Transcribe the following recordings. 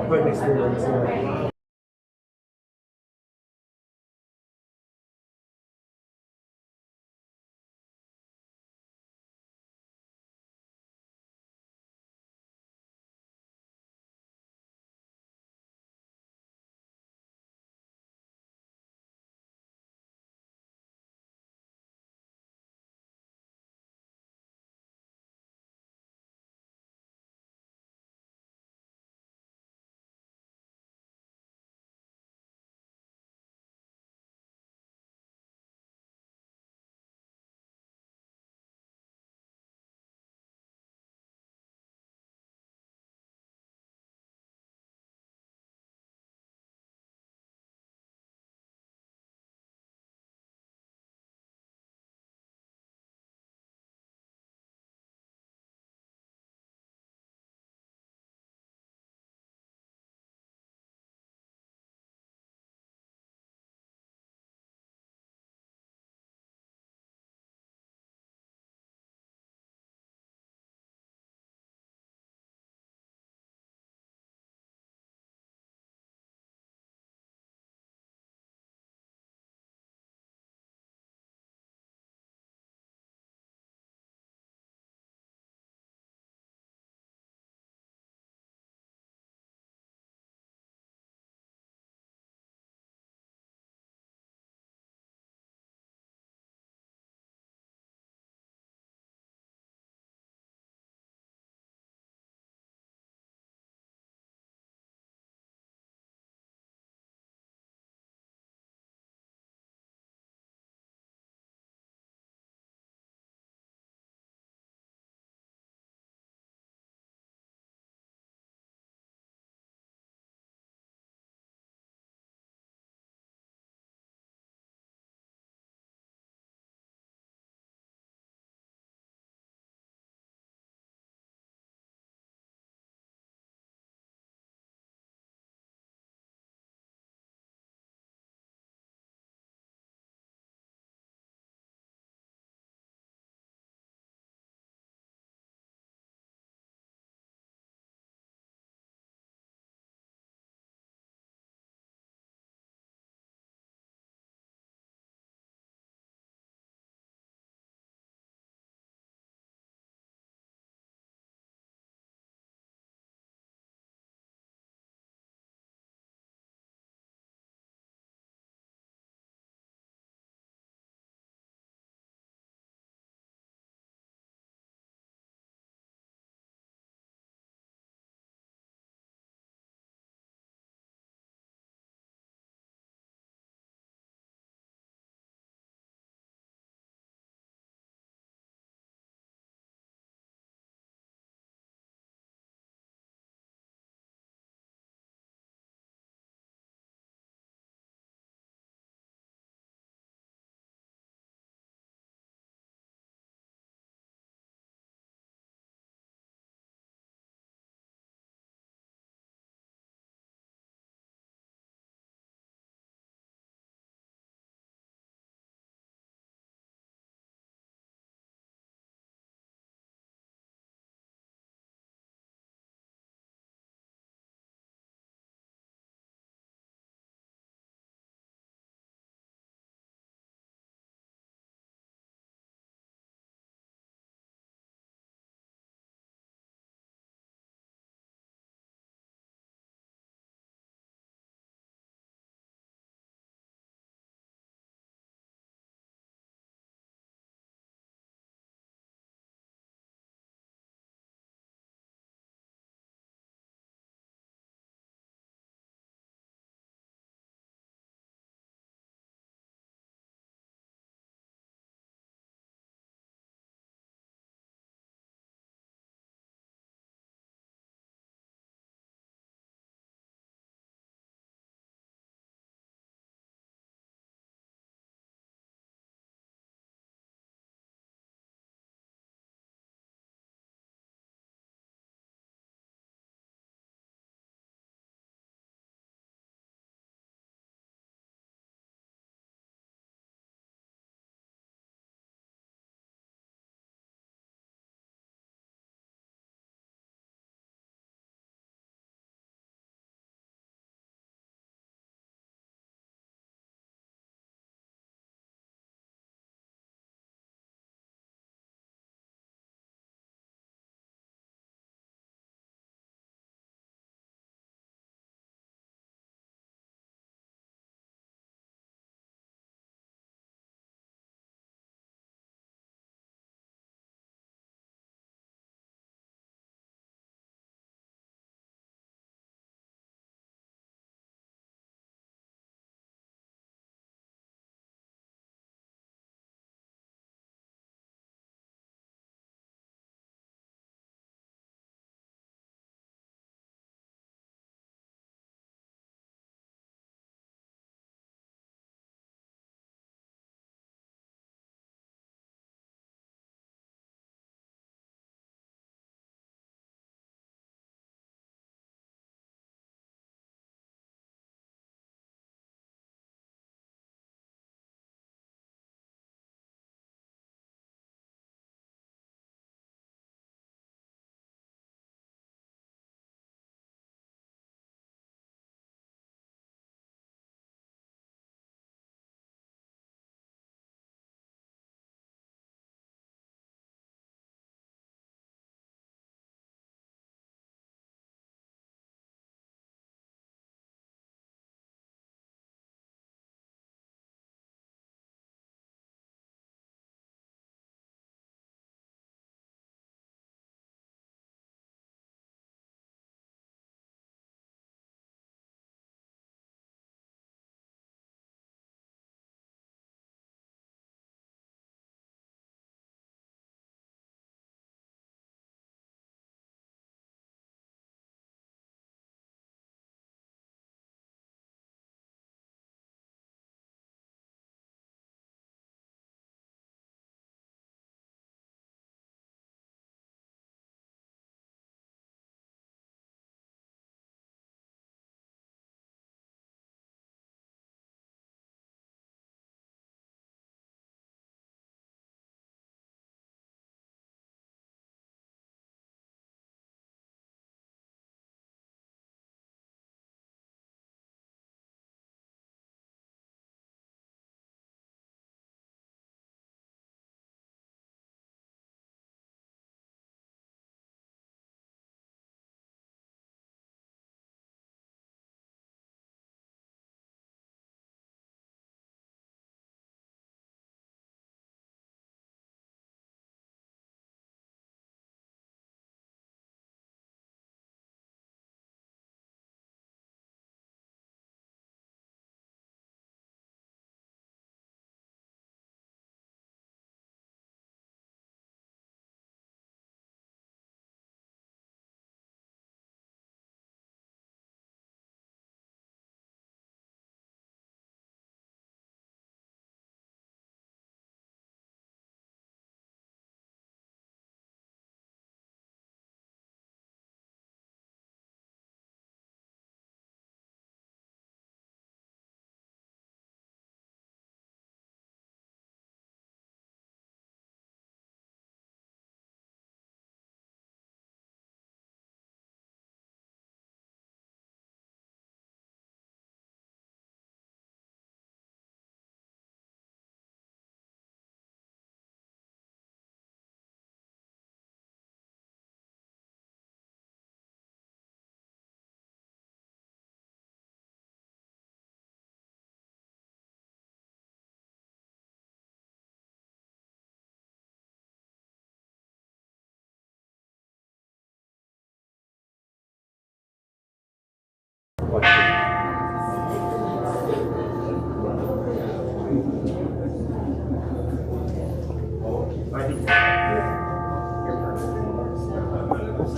quite an experience. Yeah.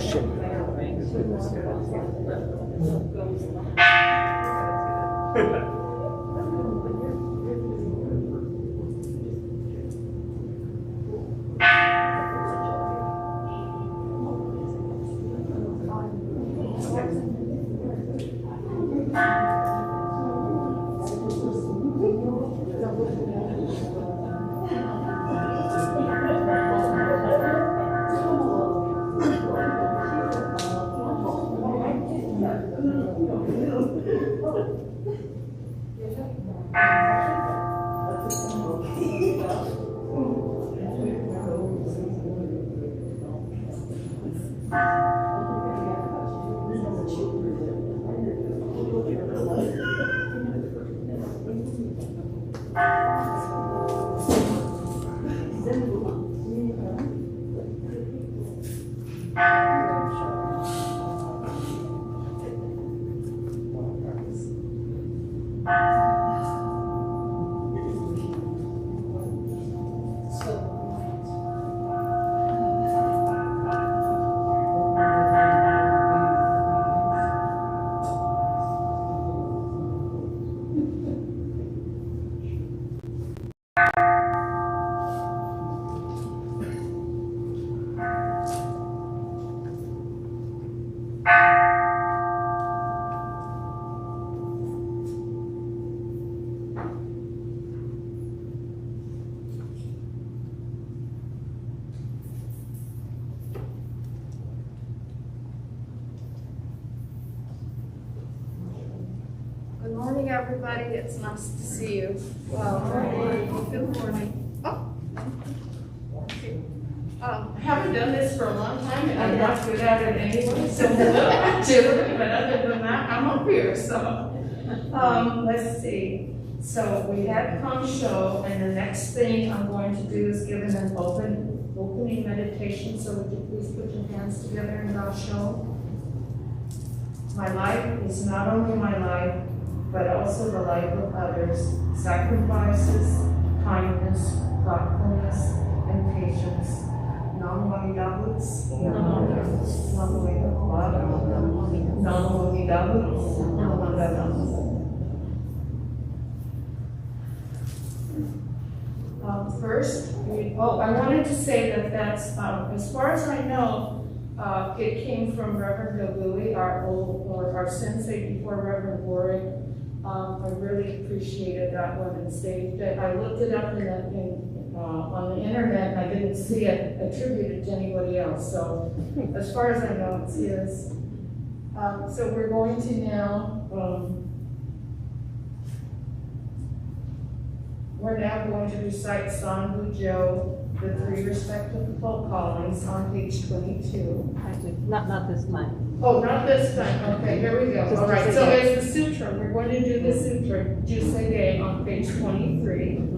Shit. Good morning, everybody. It's nice to see you. Good morning. I haven't done this for a long time, and I'm not good at it anyway, so I do it. But other than that, I'm up here. So, let's see. So we had come show, and the next thing I'm going to do is give an opening meditation. So would you please put your hands together and I'll show. My life is not only my life, but also the life of others. Sacrifices, kindness, thoughtfulness, and patience. Non-monogamos. First, I wanted to say that's, as far as I know, it came from Reverend Lagui, our sensei before Reverend Warwick. I really appreciated that one and saved it. I looked it up on the internet and I didn't see it attributed to anybody else. So as far as I know, it's his. So we're going to now, to recite Sanbu Jo, the three respectable callings on page 22. Not this time. Oh, not this time. Okay, here we go. All right, so it's the sutra. We're going to do the sutra, Jusei on page 23.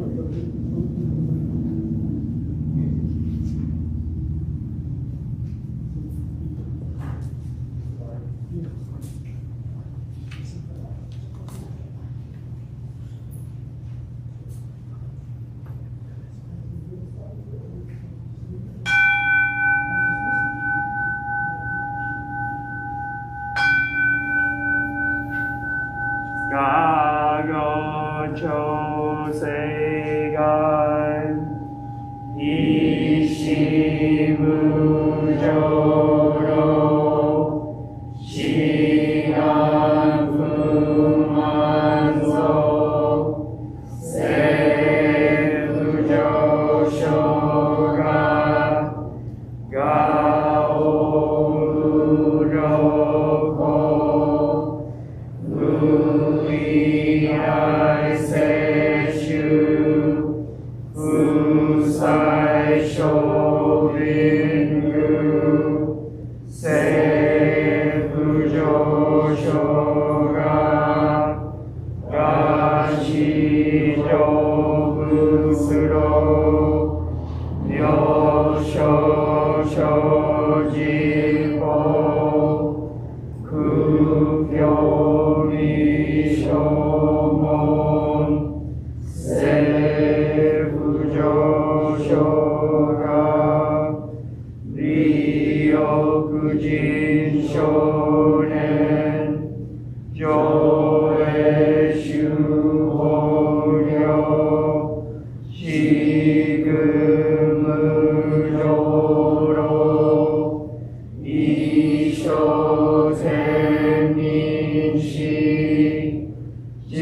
新少年上映集法領四苦無常老一生千人死人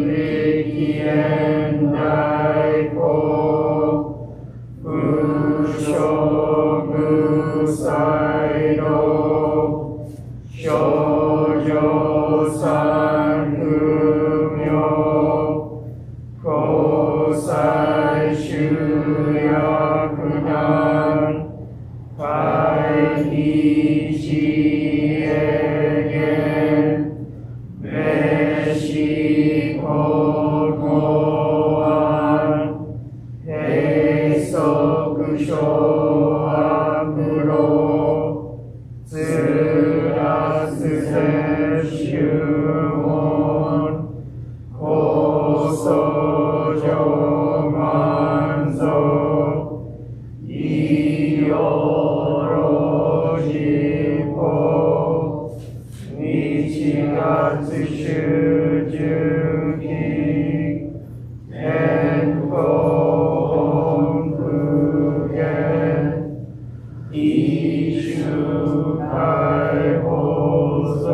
力現代法不処無才能少女三不明交際集約難会議自衛権名詞公公案閉塞小悪老ズラス摂取門高層上満足医療老事法日月集中期変更復元一周解放送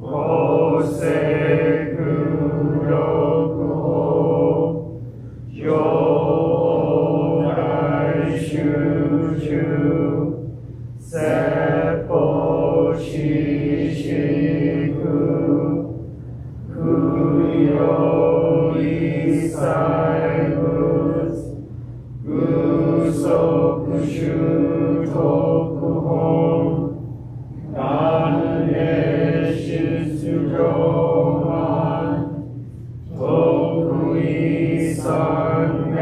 法制空六法情報来集中説法知識不用一切物無足習特本願礼出上慢得意三害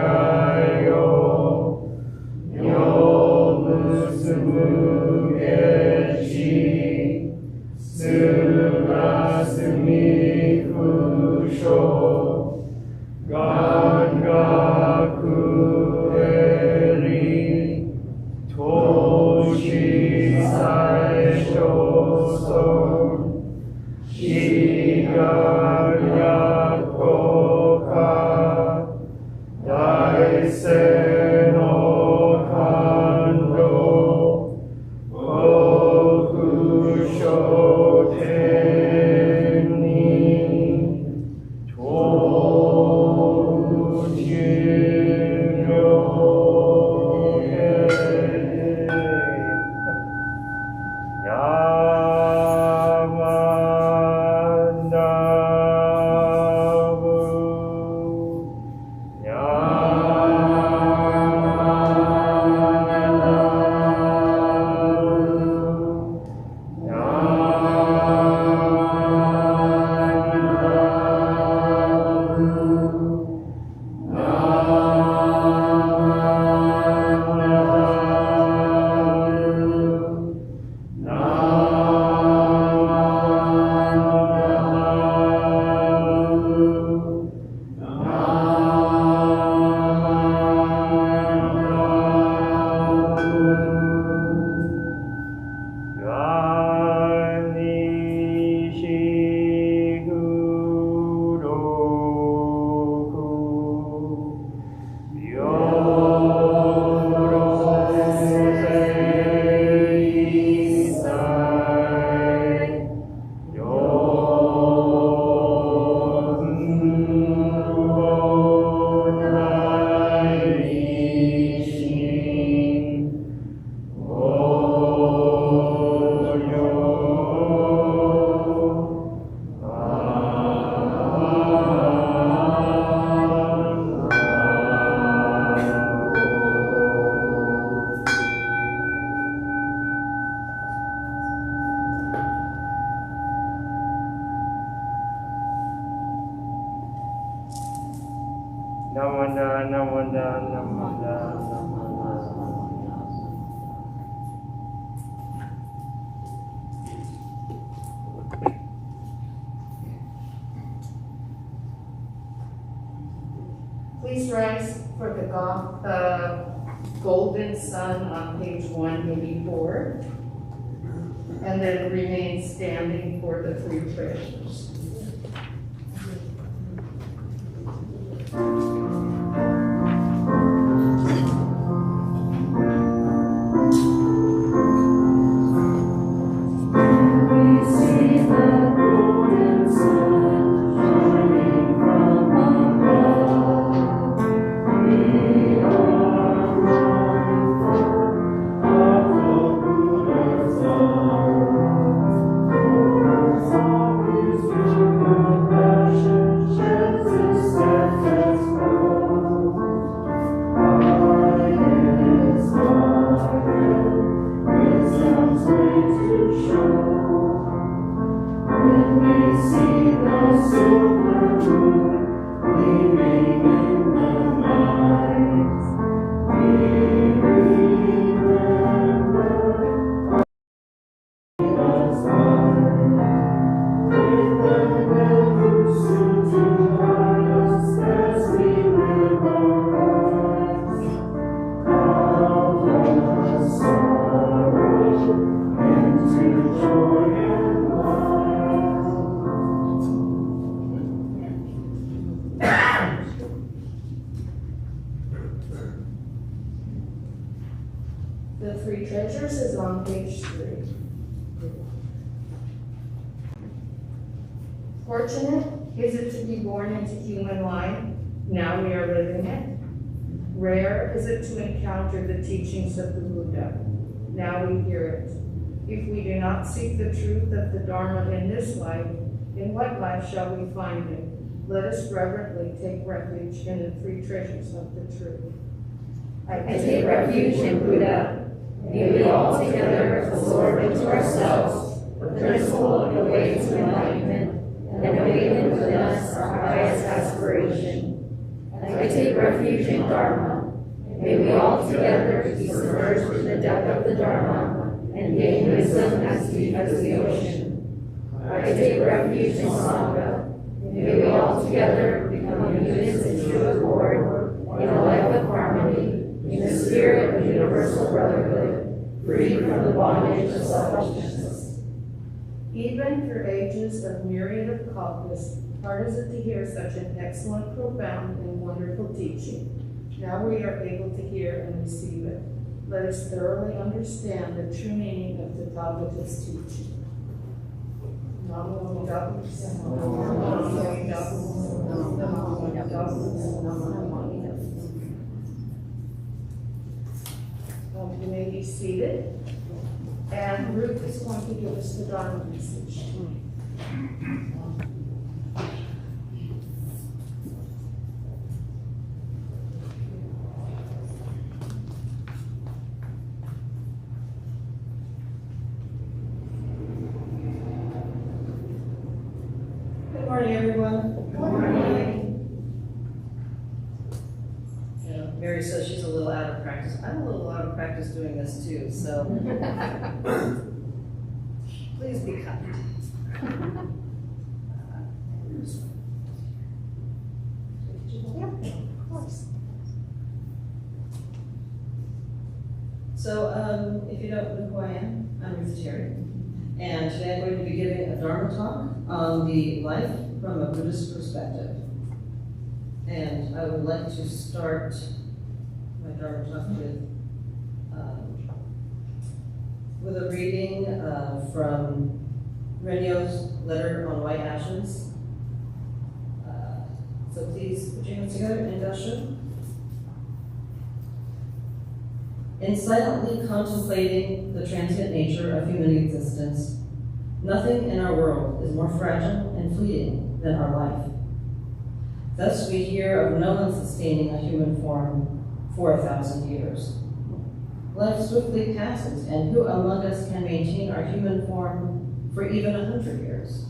用世結む下地すらすみ不詳願学営利投資最小損志願役効果大勢の感動幸福商店に当時領へPlease rise for the golden sun on page 184, and then remain standing for the three treasures. The three treasures is on page 3. Fortunate is it to be born into human life, now we are living it. Rare is it to encounter the teachings of the Buddha, now we hear it. If we do not seek the truth of the Dharma in this life, in what life shall we find it? Let us reverently take refuge in the three treasures of the truth. I take refuge in Buddha. May we all together absorb into ourselves the principle of the way to enlightenment and awaken within us our highest aspiration. I take refuge in Dharma. May we all together be submerged in the depth of the Dharma and gain wisdom as deep as the ocean. I take refuge in Sangha. May we all together become units in true accord, in a life of harmony, in the spirit of universal brotherhood, free from the bondage of selfishness. Even through ages of myriad of kalpas, hard is it to hear such an excellent, profound, and wonderful teaching. Now we are able to hear and receive it. Let us thoroughly understand the true meaning of the Tathagata's teaching. Namo Buddhaya, Namo Buddhaya, Namo Buddhaya. You may be seated, and Ruth is going to give us the Dharma message. Good morning, everyone. Good morning. Mary says she's a little out of practice. I'm a little out of practice doing this too, so please be kind. So, if you don't know who I am, I'm Ruth Terry, and today I'm going to be giving a Dharma talk on the life from a Buddhist perspective. And I would like to start my Dharma talk with a reading from Renyo's letter on white ashes. So please put your hands together in Dasha. In silently contemplating the transient nature of human existence, nothing in our world is more fragile and fleeting than our life. Thus we hear of no one sustaining a human form for 1,000 years. Life swiftly passes, and who among us can maintain our human form for even 100 years?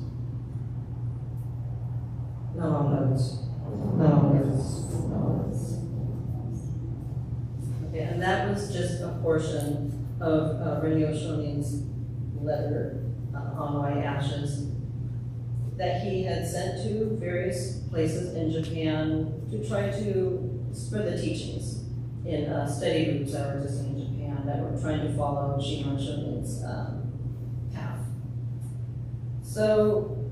No one knows. No one knows. No one knows. Okay, and that was just a portion of Renyo Shonin's letter on white ashes that he had sent to various places in Japan to try to spread the teachings. in study groups that were existing in Japan that were trying to follow Shinran Shonin's path. So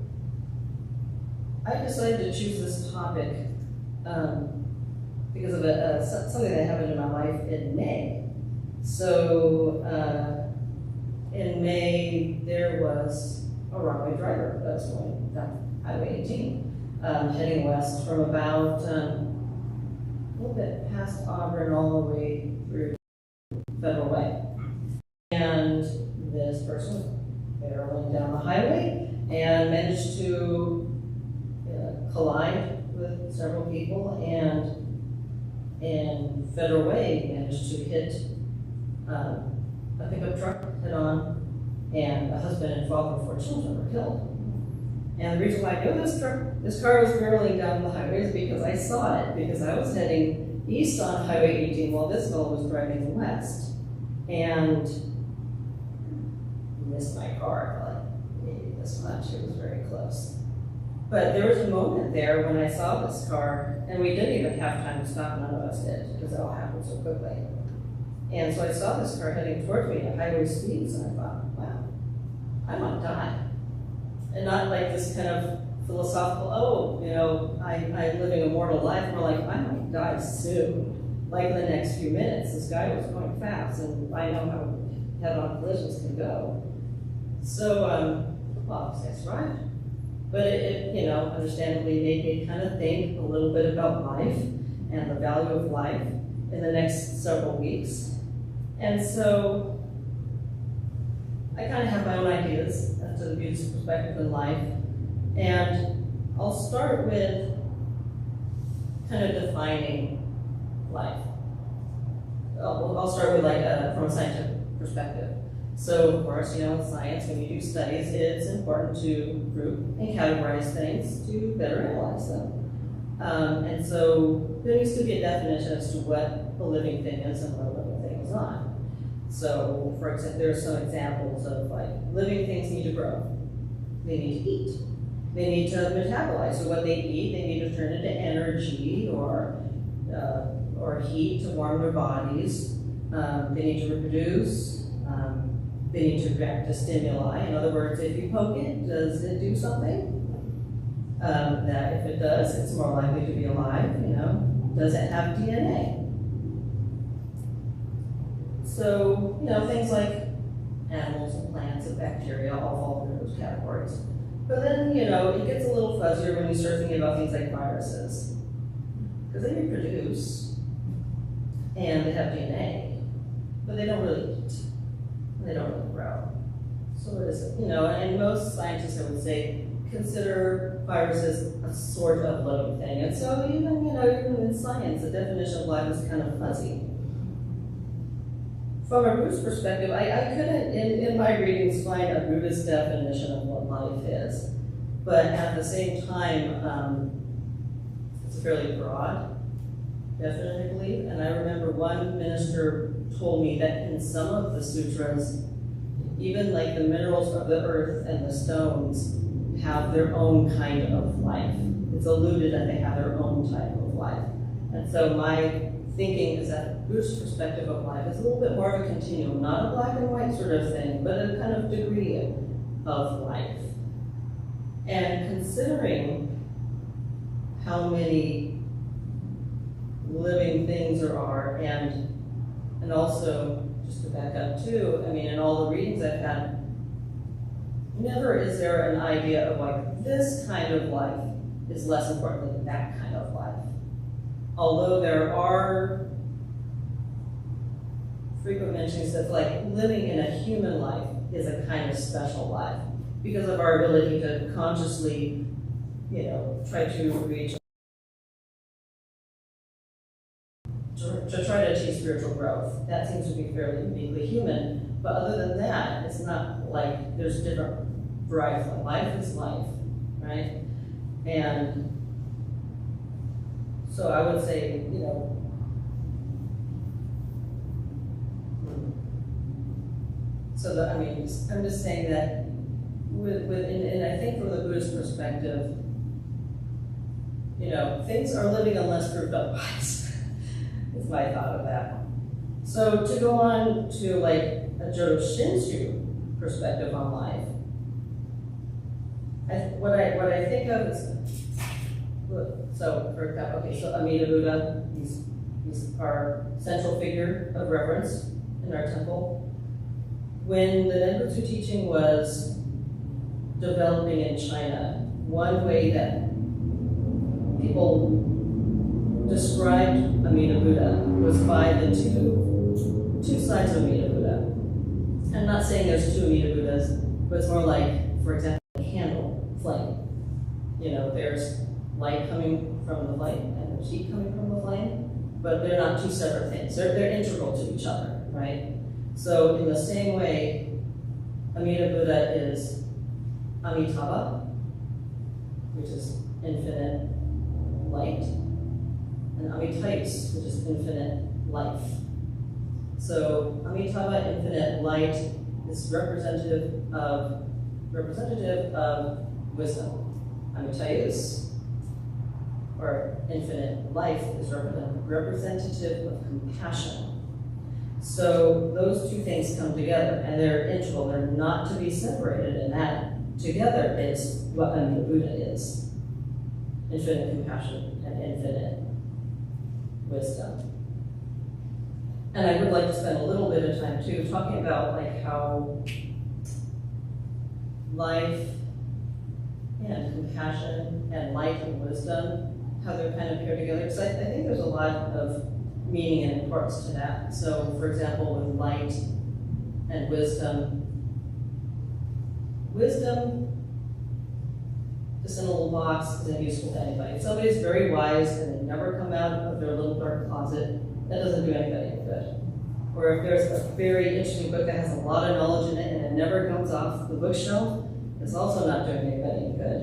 I decided to choose this topic because of something that happened in my life in May. So in May, there was a runaway driver that was going down Highway 18, heading west from about a little bit past Auburn all the way through Federal Way. And this person was barreling down the highway and managed to collide with several people, and in Federal Way managed to hit a pickup truck head on, and a husband and father of 4 children were killed. And the reason why I know this car was barreling down the highway is because I saw it, because I was heading east on Highway 18 while this fellow was driving west, and missed my car, like maybe this much. It was very close. But there was a moment there when I saw this car, and we didn't even have time to stop, none of us did, because it all happened so quickly. And so I saw this car heading towards me at highway speeds, and I thought, wow, I might die. And not like this kind of philosophical, oh, you know, I'm living a mortal life. More like, I might die soon. Like in the next few minutes, this guy was going fast, and I know how head-on collisions can go. So, well, that's right. But it, you know, understandably made me kind of think a little bit about life and the value of life in the next several weeks. And so I kind of have my own ideas as to the Buddhist perspective in life. And I'll start with kind of defining life. I'll start with from a scientific perspective. So, of course, you know, in science, when you do studies, it's important to group and categorize things to better analyze them. And so there needs to be a definition as to what a living thing is and what a living thing is not. So, for example, there are some examples of like living things need to grow. They need to eat. They need to metabolize. So what they eat, they need to turn into energy or heat to warm their bodies. They need to reproduce. They need to react to stimuli. In other words, if you poke it, does it do something? That if it does, it's more likely to be alive, you know. Does it have DNA? So, you know, things like animals and plants and bacteria all fall into those categories. But then, you know, it gets a little fuzzier when you start thinking about things like viruses. Because they reproduce, and they have DNA, but they don't really eat. They don't really grow. So what is it? You know, and most scientists, I would say, consider viruses a sort of living thing. And so even, you know, even in science, the definition of life is kind of fuzzy. From a Buddhist perspective, I couldn't, in my readings, find a Buddhist definition of what life is. But at the same time, it's fairly broad, definitely, I believe. And I remember one minister told me that in some of the sutras, even like the minerals of the earth and the stones have their own kind of life. It's alluded that they have their own type of life. And so my thinking is that the Buddhist perspective of life is a little bit more of a continuum, not a black and white sort of thing, but a kind of degree of life. And considering how many living things there are, and also, just to back up too, I mean, in all the readings I've had, never is there an idea of like, this kind of life is less important than that kind of life. Although there are frequent mentions that like living in a human life is a kind of special life because of our ability to consciously, you know, try to reach, to try to achieve spiritual growth. That seems to be fairly uniquely human. But other than that, it's not like there's different varieties. Life is life, right? And so I would say, you know, I mean, I'm just saying that and I think from the Buddhist perspective, you know, things are living unless proved otherwise. is my thought of that. So to go on to like a Jodo Shinshu perspective on life, what I think of is, so for example, okay, so Amida Buddha, he's our central figure of reverence in our temple. When the Nenbutsu teaching was developing in China, one way that people described Amida Buddha was by the two sides of Amida Buddha. I'm not saying there's two Amida Buddhas, but it's more like, for example, a candle flame. You know, there's light coming from the flame and there's heat coming from the flame, but they're not two separate things. They're integral to each other, right? So in the same way, Amida Buddha is Amitabha, which is infinite light, and Amitais, which is infinite life. So Amitabha, infinite light, is representative of wisdom. Amitayus, or infinite life, is representative of compassion. So those two things come together, and they're integral. They're not to be separated, and that together is what Amida Buddha is. Infinite compassion and infinite wisdom. And I would like to spend a little bit of time too talking about like how life and compassion and light and wisdom, how they're kind of paired together. Because I think there's a lot of meaning and importance to that. So for example, with light and wisdom, just in a little box, isn't useful to anybody. If somebody's very wise and they never come out of their little dark closet, that doesn't do anybody any good. Or if there's a very interesting book that has a lot of knowledge in it and it never comes off the bookshelf, it's also not doing anybody any good.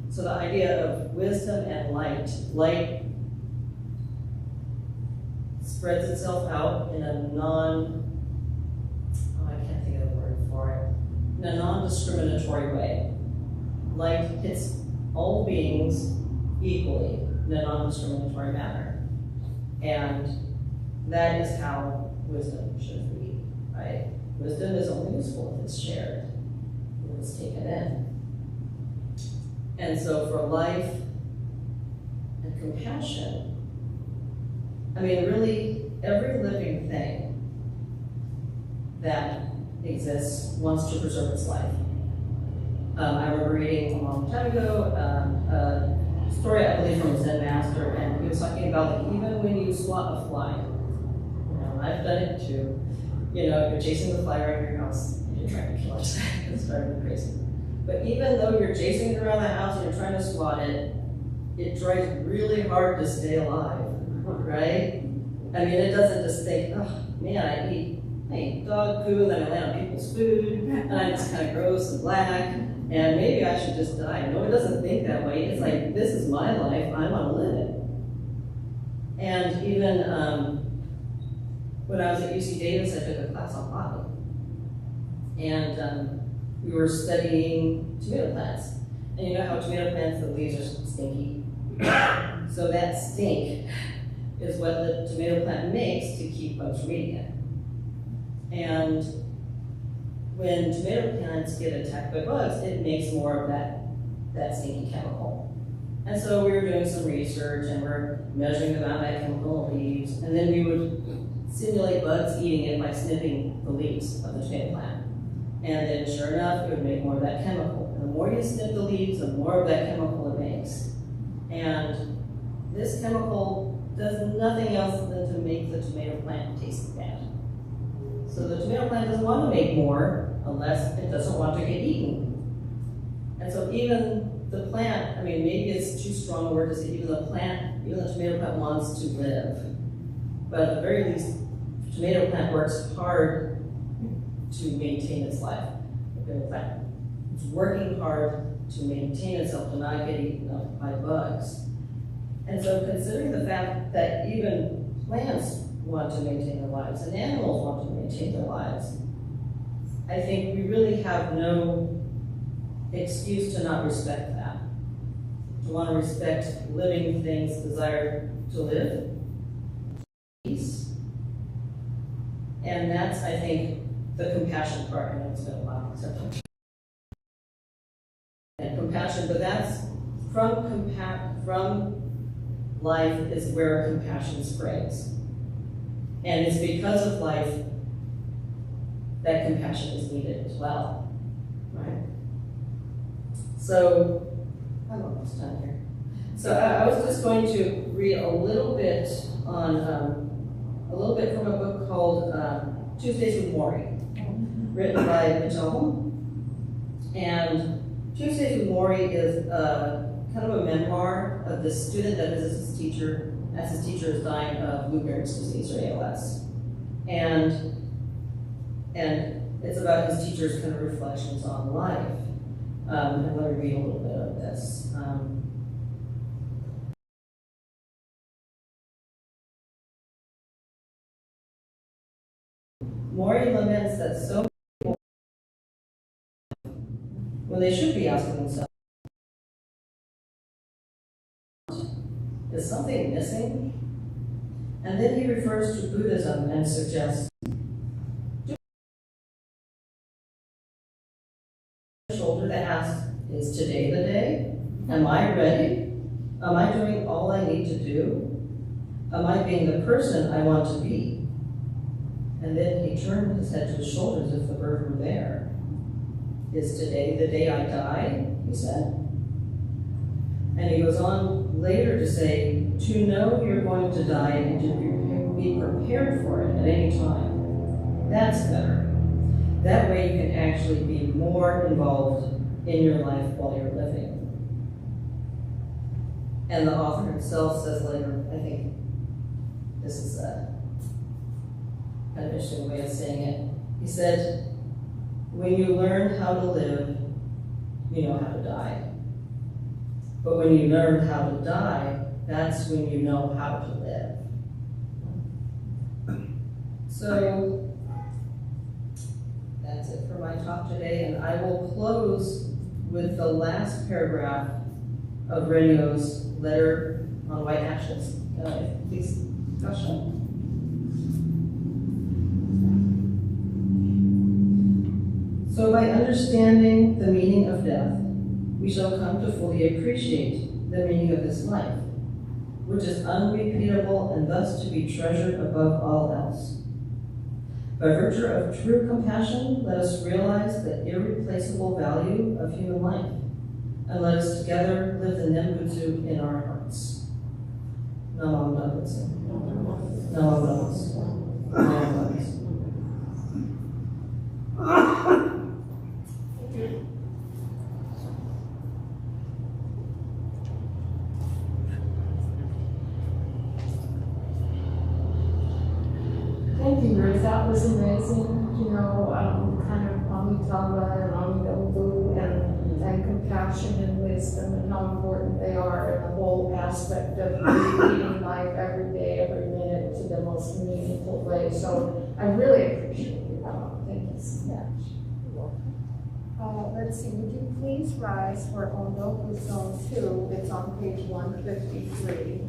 So the idea of wisdom and light spreads itself out in a I can't think of the word for it, in a non-discriminatory way. Light hits all beings equally in a non-discriminatory manner. And that is how wisdom should be, right? Wisdom is only useful if it's shared, if it's taken in. And so for life and compassion, I mean, really, every living thing that exists wants to preserve its life. I remember reading a long time ago a story, I believe, from a Zen master, and he was talking about like, even when you swat a fly, I've done it too. You know, you're chasing the fly around your house and you're trying to kill it. It's driving me crazy. But even though you're chasing it around the house and you're trying to swat it, it tries really hard to stay alive, right? I mean, it doesn't just think, oh man, I eat dog poo, and then I land on people's food, and I'm just kind of gross and black, and maybe I should just die. No, it doesn't think that way. It's like, this is my life, I want to live it. And even when I was at UC Davis, I took a class on botany. And we were studying tomato plants. And you know how tomato plants, the leaves are stinky? So that stink is what the tomato plant makes to keep bugs from eating it. And when tomato plants get attacked by bugs, it makes more of that stinky chemical. And so we were doing some research and we're measuring the amount of that chemical in the leaves, and then we would simulate bugs eating it by snipping the leaves of the tomato plant. And then sure enough, it would make more of that chemical. And the more you snip the leaves, the more of that chemical it makes. And this chemical does nothing else than to make the tomato plant taste bad. So the tomato plant doesn't want to make more unless it doesn't want to get eaten. And so even the plant, I mean, maybe it's too strong a word to say even the tomato plant wants to live. But at the very least, the tomato plant works hard to maintain its life. The tomato plant is working hard to maintain itself, to not get eaten up by bugs. And so considering the fact that even plants want to maintain their lives and animals want to maintain their lives, I think we really have no excuse to not respect that. To want to respect living things' desire to live, peace, And that's, I think, the compassion part. I know it's been a while, and compassion, but that's from life is where compassion springs. And it's because of life that compassion is needed as well, right? So, I'm almost done here. So I was just going to read a little bit on, a little bit from a book called Tuesdays with Maury, written by Mitchell. And Tuesdays with Maury is kind of a memoir of the student that visits his teacher as his teacher is dying of Lou Gehrig's disease, or ALS. And it's about his teacher's kind of reflections on life. And let me read a little bit of this. Maury laments that so many people, when they should be asking themselves, is something missing? And then he refers to Buddhism and suggests, shoulder to ask, is today the day? Am I ready? Am I doing all I need to do? Am I being the person I want to be? And then he turned his head to his shoulders if the bird were there. Is today the day I die? He said. And he goes on later to say, to know you're going to die and to be prepared for it at any time, that's better. That way you can actually be more involved in your life while you're living. And the author himself says later, I think this is an interesting way of saying it. He said, when you learn how to live, you know how to die. But when you learn how to die, that's when you know how to live. So that's it for my talk today, and I will close with the last paragraph of Renio's letter on white ashes. Please, discussion. So by understanding the meaning of death, we shall come to fully appreciate the meaning of this life, which is unrepeatable and thus to be treasured above all else. By virtue of true compassion, let us realize the irreplaceable value of human life, and let us together live the Nembutsu in our hearts. Namo Buddhasa. Namo Buddhasa. Namo Buddhasa. Thank you, Ruth. That was amazing. You know, kind of Amitabha and Amitabha and compassion and wisdom and how important they are in the whole aspect of leading life every day, every minute to the most meaningful way. So I really appreciate it. Thank you so much. Let's see, would you please rise for Ondoku Zone 2? It's on page 153.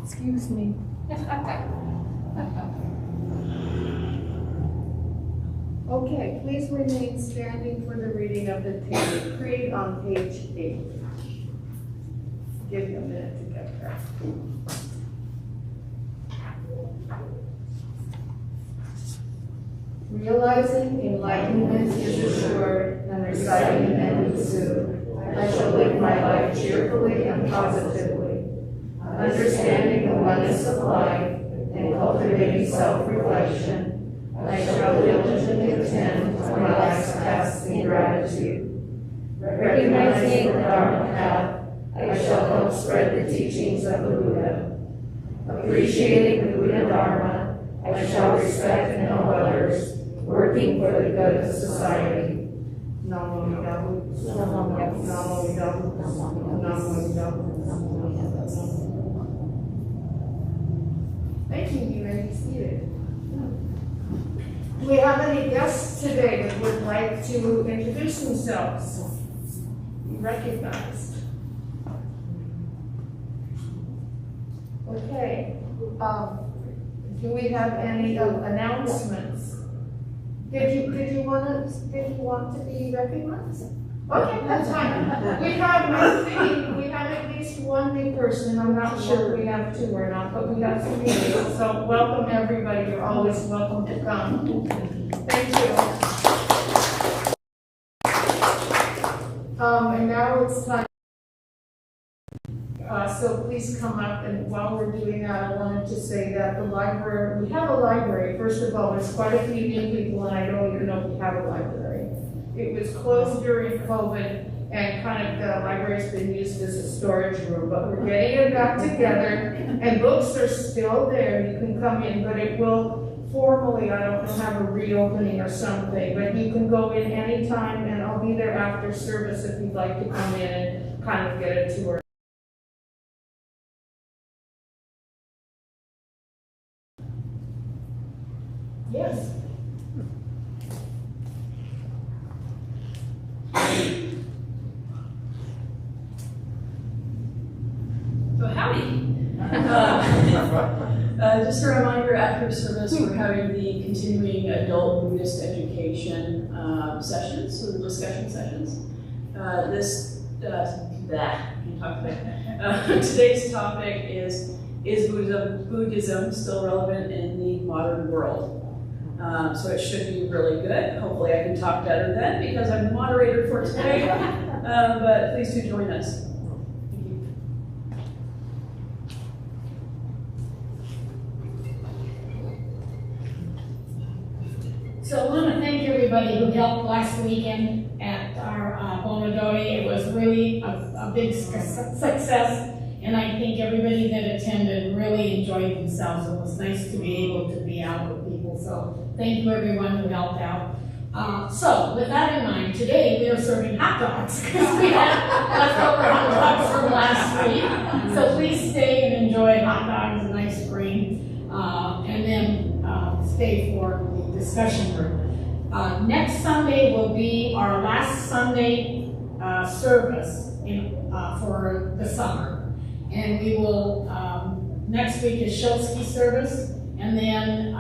Excuse me. Okay, please remain standing for the reading of the Creed on page 8. give you a minute to get there. Realizing enlightenment is assured and reciting and soon, I shall live my life cheerfully and positively, understanding the oneness of life and cultivating self-reflection. I shall diligently attend to my life's tasks in gratitude. Recognizing the Dharma path, I shall help spread the teachings of the Buddha. Appreciating the Buddha Dharma, I shall respect and help others, working for the good of society. Namo Buddhaya, Namo Buddhaya, Namo Buddhaya. Thank you, you may be seated. Do we have any guests today that would like to introduce themselves? Be recognized. Okay. Do we have any announcements? Did you want to be recognized? Okay, that's fine. We have at least one new person. I'm not sure if we have two or not, but we have some new. So welcome everybody. You're always welcome to come. Thank you. And now it's time. So please come up, and while we're doing that, I wanted to say that the library, we have a library. First of all, there's quite a few new people, and I don't even know if we have a library. It was closed during COVID, and kind of the library's been used as a storage room, but we're getting it back together, and books are still there. You can come in, but it will formally, I don't know, have a reopening or something, but you can go in anytime, and I'll be there after service if you'd like to come in and kind of get a tour. Yes. So howdy. Just a reminder, after service, we're having the continuing adult Buddhist education sessions, so the discussion sessions. Today's topic is Buddhism still relevant in the modern world? So it should be really good. Hopefully I can talk better then because I'm the moderator for today. But please do join us. Thank you. So I want to thank everybody who helped last weekend at our Bonadori. It was really a big success, and I think everybody that attended really enjoyed themselves. It was nice to be able to be out with people. So thank you everyone who helped out. So with that in mind, today we are serving hot dogs because we had leftover hot dogs from last week. So please stay and enjoy hot dogs and ice cream, and then stay for the discussion group. Next Sunday will be our last Sunday service for the summer, and we will. Next week is Shosky service. And then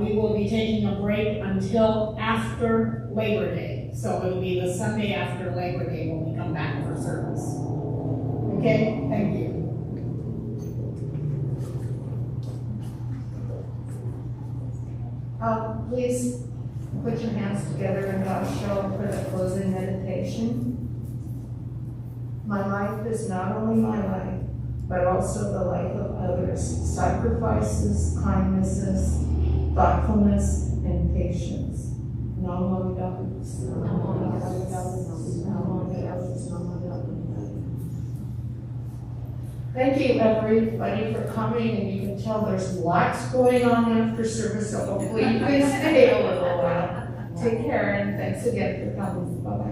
we will be taking a break until after Labor Day. So it'll be the Sunday after Labor Day when we come back for service. Okay, thank you. Please put your hands together and God show for the closing meditation. My life is not only my life, but also the life of others, sacrifices, kindnesses, thoughtfulness, and patience. Namo Buddhaya. Namo Buddhaya. Namo Buddhaya. Namo Buddhaya. Thank you, everybody, for coming, and you can tell there's lots going on after service, so hopefully you can stay a little while. Take care, and thanks again for coming. Bye-bye.